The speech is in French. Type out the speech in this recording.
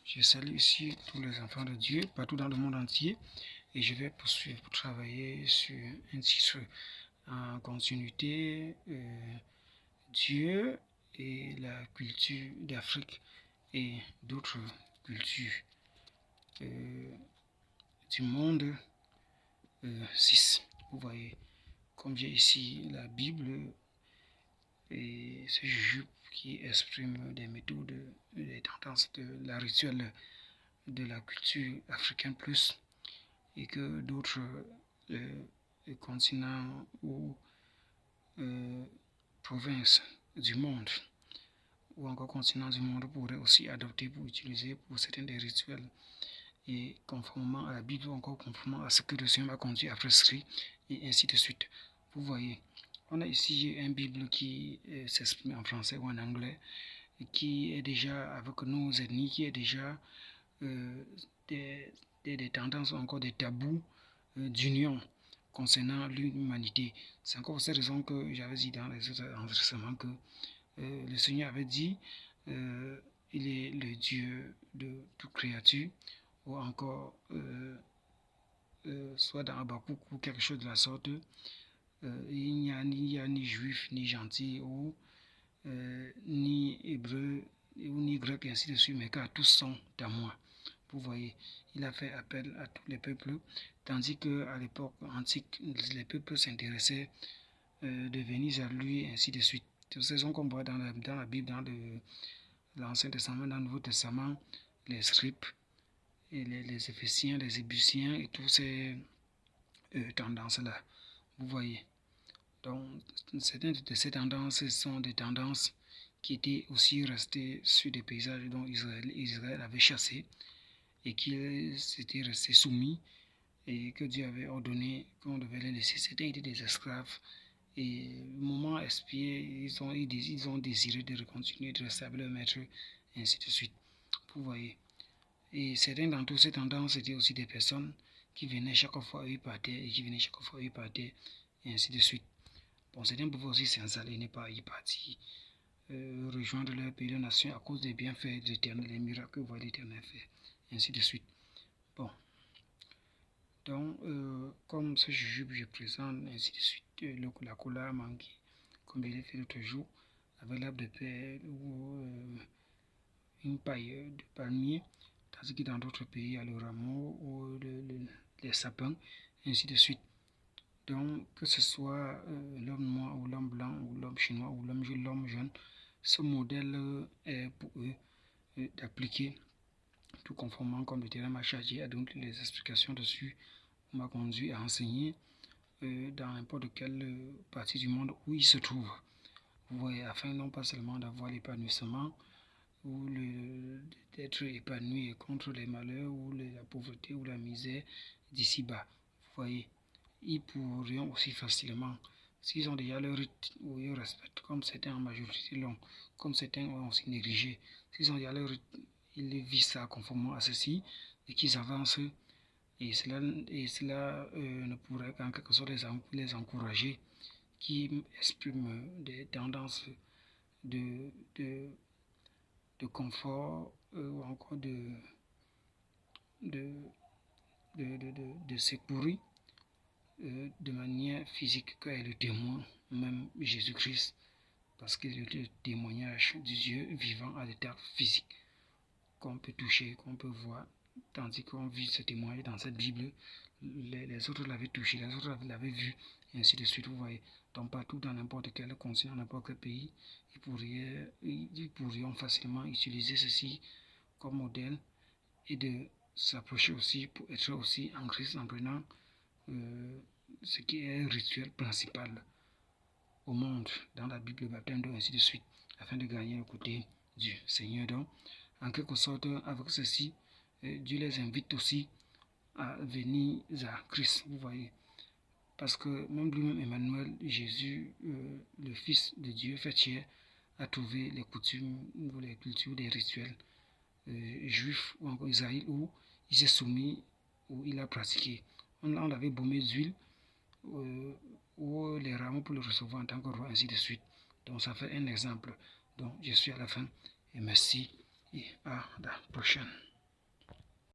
Je salue ici tous les enfants de Dieu partout dans le monde entier et je vais poursuivre pour travailler sur un titre en continuité Dieu et la culture d'Afrique et d'autres cultures du monde 6. Vous voyez, comme j'ai ici la Bible et ce jujube qui exprime des méthodes, des tendances de la rituelle de la culture africaine plus et que d'autres continents ou provinces du monde ou encore continents du monde pourraient aussi adopter pour utiliser pour certains des rituels et conformément à la Bible ou encore conformément à ce que le Seigneur m'a conduit à prescrire et ainsi de suite. Vous voyez, on a ici une Bible qui s'exprime en français ou en anglais et qui est déjà avec nos ethnies, qui est déjà des tendances ou encore des tabous d'union concernant l'humanité. C'est encore pour cette raison que j'avais dit dans les autres enregistrements que le Seigneur avait dit il est le Dieu de toute créature ou encore soit dans Habakkuk ou quelque chose de la sorte il n'y a ni juif ni gentil ou ni hébreu ou ni grec et ainsi de suite, mais car tous sont à moi. Vous voyez, il a fait appel à tous les peuples, tandis qu'à l'époque antique, les peuples s'intéressaient de venir à lui et ainsi de suite. C'est cette raison qu'on voit dans la Bible, dans l'Ancien Testament, dans le Nouveau Testament, les scribes, et les Éphésiens, les Ébusiens et toutes ces tendances-là. Vous voyez. Donc, certaines de ces tendances sont des tendances qui étaient aussi restées sur des paysages dont Israël avait chassé et qui s'étaient restés soumis et que Dieu avait ordonné qu'on devait les laisser. Certains étaient des esclaves et au moment expié, ils ont désiré de continuer de rester avec leur maître et ainsi de suite. Vous voyez. Et certains d'entre ces tendances étaient aussi des personnes qui venaient chaque fois eux partaient et qui venaient chaque fois eux partaient et ainsi de suite. Bon, certains pouvaient aussi s'installer, ne pas y partir, rejoindre leur pays, leur nation à cause des bienfaits de l'Éternel, les miracles que voit l'Éternel faire, et ainsi de suite. Bon, donc, comme ce jujube, je présente, ainsi de suite, la cola mangue, comme je l'ai fait l'autre jour, avec l'arbre de paix ou une paille de palmier, tandis que dans d'autres pays, il y a le rameau ou les sapins, et ainsi de suite. Donc, que ce soit l'homme noir ou l'homme blanc ou l'homme chinois ou l'homme jeune, ce modèle est pour eux d'appliquer tout conformément comme le terrain m'a chargé à donner les explications dessus, m'a conduit à enseigner dans n'importe quelle partie du monde où il se trouve. Vous voyez, afin non pas seulement d'avoir l'épanouissement ou d'être épanoui contre les malheurs ou la pauvreté ou la misère d'ici-bas. Vous voyez. Ils pourraient aussi facilement, s'ils ont déjà leur rythme ou ils respectent, comme certains en majorité l'ont, comme certains ont aussi négligé, s'ils ont déjà leur rythme, ils vivent ça conformément à ceci et qu'ils avancent et cela ne pourrait qu'en quelque sorte les encourager qui expriment des tendances de, de, de confort ou encore de secourir de manière physique car est le témoin, même Jésus-Christ, parce qu'il est le témoignage du Dieu vivant à l'état physique qu'on peut toucher, qu'on peut voir, tandis qu'on vit ce témoignage dans cette Bible, les autres l'avaient touché, les autres l'avaient vu, et ainsi de suite, vous voyez. Donc partout dans n'importe quel continent, n'importe quel pays, ils pourrions facilement utiliser ceci comme modèle et de s'approcher aussi pour être aussi en Christ en prenant ce qui est un rituel principal au monde, dans la Bible, le baptême d'eau, ainsi de suite, afin de gagner le côté du Seigneur. Donc, en quelque sorte, avec ceci, Dieu les invite aussi à venir à Christ, vous voyez. Parce que même lui-même, Emmanuel, Jésus, le Fils de Dieu, fait chair, a trouvé les coutumes ou les cultures, des rituels juifs ou encore Israël où il s'est soumis, où il a pratiqué. On l'avait baumé d'huile ou les rameaux pour le recevoir en tant que roi, ainsi de suite. Donc ça fait un exemple. Donc je suis à la fin et merci et à la prochaine.